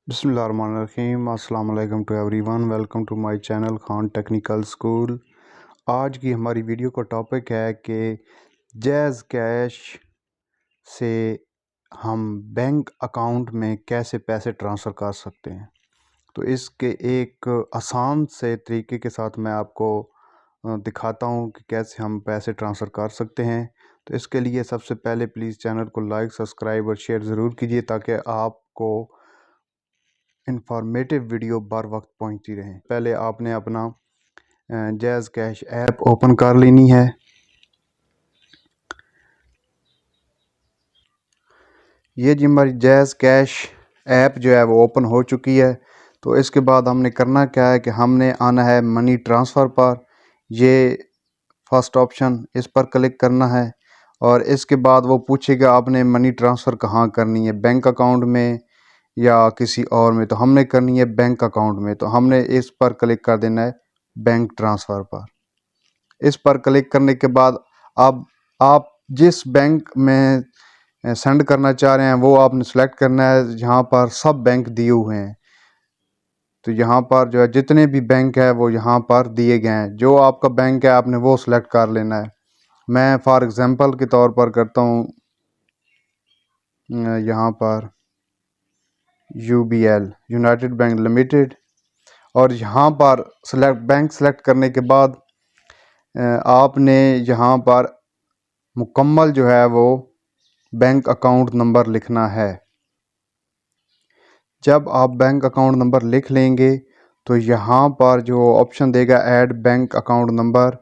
बिस्मिल्लाहिर्रहमानिर्रहीम। अस्सलाम वालेकुम to everyone. Welcome to my channel Khan technical school. आज की हमारी वीडियो का टॉपिक है कि जैज़ कैश से हम बैंक अकाउंट में कैसे पैसे ट्रांसफ़र कर सकते हैं। तो इसके एक आसान से तरीके के साथ मैं आपको दिखाता हूं कि कैसे हम पैसे ट्रांसफ़र कर सकते हैं। तो इसके लिए सबसे पहले प्लीज़ चैनल को लाइक, सब्सक्राइब और शेयर ज़रूर कीजिए ताकि आपको इंफॉर्मेटिव वीडियो बर वक्त पहुंचती रहे। पहले आपने अपना जैज़ कैश ऐप ओपन कर लेनी है। ये जी हमारी जैज़ कैश ऐप जो है वो ओपन हो चुकी है। तो इसके बाद हमने करना क्या है कि हमने आना है मनी ट्रांसफ़र पर। ये फर्स्ट ऑप्शन, इस पर क्लिक करना है और इसके बाद वो पूछेगा आपने मनी ट्रांसफ़र कहाँ करनी है, बैंक अकाउंट में या किसी और में। तो हमने करनी है बैंक अकाउंट में, तो हमने इस पर क्लिक कर देना है बैंक ट्रांसफ़र पर। इस पर क्लिक करने के बाद अब आप जिस बैंक में सेंड करना चाह रहे हैं वो आपने सेलेक्ट करना है। यहाँ पर सब बैंक दिए हुए हैं, तो यहाँ पर जो है जितने भी बैंक है वो यहाँ पर दिए गए हैं। जो आपका बैंक है आपने वो सिलेक्ट कर लेना है। मैं फॉर एग्ज़ाम्पल के तौर पर करता हूँ यहाँ पर UBL, यूनाइटेड बैंक लिमिटेड। और यहाँ पर बैंक सेलेक्ट करने के बाद आपने यहाँ पर मुकम्मल जो है वो बैंक अकाउंट नंबर लिखना है। जब आप बैंक अकाउंट नंबर लिख लेंगे तो यहाँ पर जो ऑप्शन देगा ऐड बैंक अकाउंट नंबर,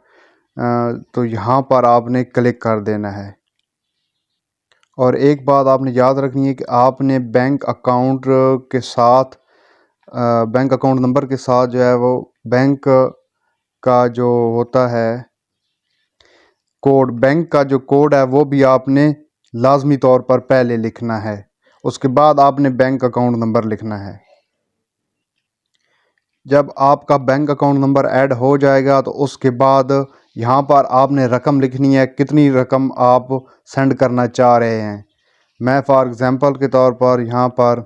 तो यहाँ पर आपने क्लिक कर देना है। और एक बात आपने याद रखनी है कि आपने बैंक अकाउंट के साथ बैंक अकाउंट नंबर के साथ जो है वो बैंक का जो होता है कोड, बैंक का जो कोड है वो भी आपने लाजमी तौर पर पहले लिखना है। उसके बाद आपने बैंक अकाउंट नंबर लिखना है। जब आपका बैंक अकाउंट नंबर ऐड हो जाएगा तो उसके बाद यहाँ पर आपने रकम लिखनी है, कितनी रकम आप सेंड करना चाह रहे हैं। मैं फॉर एग्ज़ाम्पल के तौर पर यहाँ पर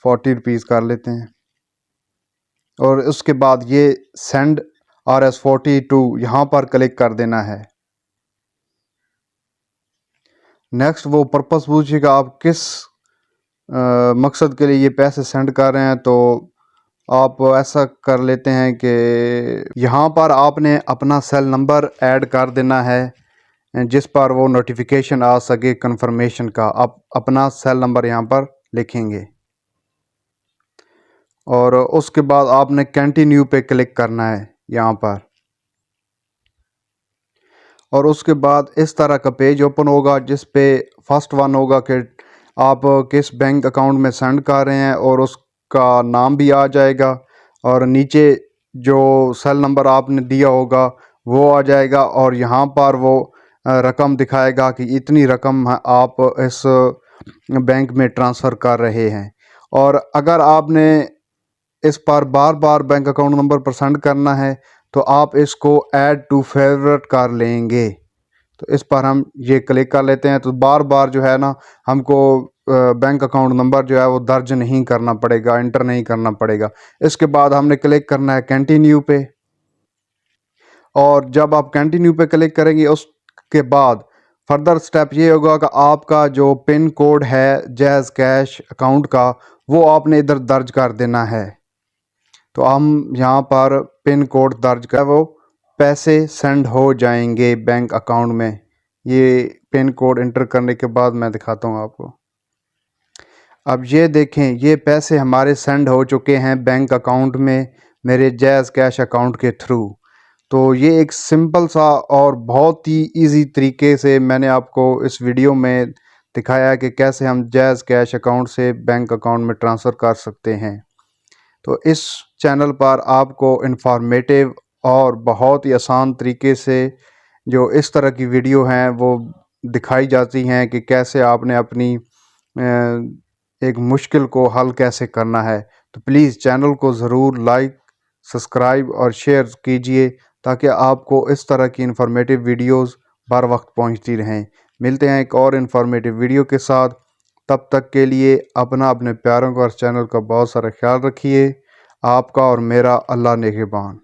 40 रुपीज़ कर लेते हैं। और उसके बाद ये सेंड RS-42 यहाँ पर क्लिक कर देना है। नेक्स्ट वो पर्पस पूछेगा आप किस मकसद के लिए ये पैसे सेंड कर रहे हैं। तो आप ऐसा कर लेते हैं कि यहाँ पर आपने अपना सेल नंबर ऐड कर देना है जिस पर वो नोटिफिकेशन आ सके कंफर्मेशन का। आप अपना सेल नंबर यहाँ पर लिखेंगे और उसके बाद आपने कंटिन्यू पे क्लिक करना है यहाँ पर। और उसके बाद इस तरह का पेज ओपन होगा जिस पे फर्स्ट वन होगा कि आप किस बैंक अकाउंट में सेंड कर रहे हैं और उसका नाम भी आ जाएगा। और नीचे जो सेल नंबर आपने दिया होगा वो आ जाएगा और यहाँ पर वो रकम दिखाएगा कि इतनी रकम आप इस बैंक में ट्रांसफ़र कर रहे हैं। और अगर आपने इस पर बार बार बैंक अकाउंट नंबर पर सेंड करना है तो आप इसको ऐड टू फेवरेट कर लेंगे। तो इस पर हम ये क्लिक कर लेते हैं तो बार बार जो है ना हमको बैंक अकाउंट नंबर जो है वो दर्ज नहीं करना पड़ेगा, इंटर नहीं करना पड़ेगा। इसके बाद हमने क्लिक करना है कंटिन्यू पे। और जब आप कंटिन्यू पे क्लिक करेंगे उसके बाद फर्दर स्टेप ये होगा कि आपका जो पिन कोड है जैज़ कैश अकाउंट का वो आपने इधर दर्ज कर देना है। तो हम यहाँ पर पिन कोड दर्ज कर वो पैसे सेंड हो जाएंगे बैंक अकाउंट में। ये पिन कोड इंटर करने के बाद मैं दिखाता हूँ आपको। अब ये देखें, ये पैसे हमारे सेंड हो चुके हैं बैंक अकाउंट में मेरे जैज़ कैश अकाउंट के थ्रू। तो ये एक सिंपल सा और बहुत ही इजी तरीके से मैंने आपको इस वीडियो में दिखाया कि कैसे हम जैज़ कैश अकाउंट से बैंक अकाउंट में ट्रांसफ़र कर सकते हैं। तो इस चैनल पर आपको इन्फॉर्मेटिव और बहुत ही आसान तरीके से जो इस तरह की वीडियो हैं वो दिखाई जाती हैं कि कैसे आपने अपनी एक मुश्किल को हल कैसे करना है। तो प्लीज़ चैनल को ज़रूर लाइक, सब्सक्राइब और शेयर कीजिए ताकि आपको इस तरह की इन्फॉर्मेटिव वीडियोस बर वक्त पहुंचती रहें। मिलते हैं एक और इन्फॉर्मेटिव वीडियो के साथ। तब तक के लिए अपने प्यारों का और चैनल का बहुत सारा ख्याल रखिए। आपका और मेरा अल्लाह निगहबान।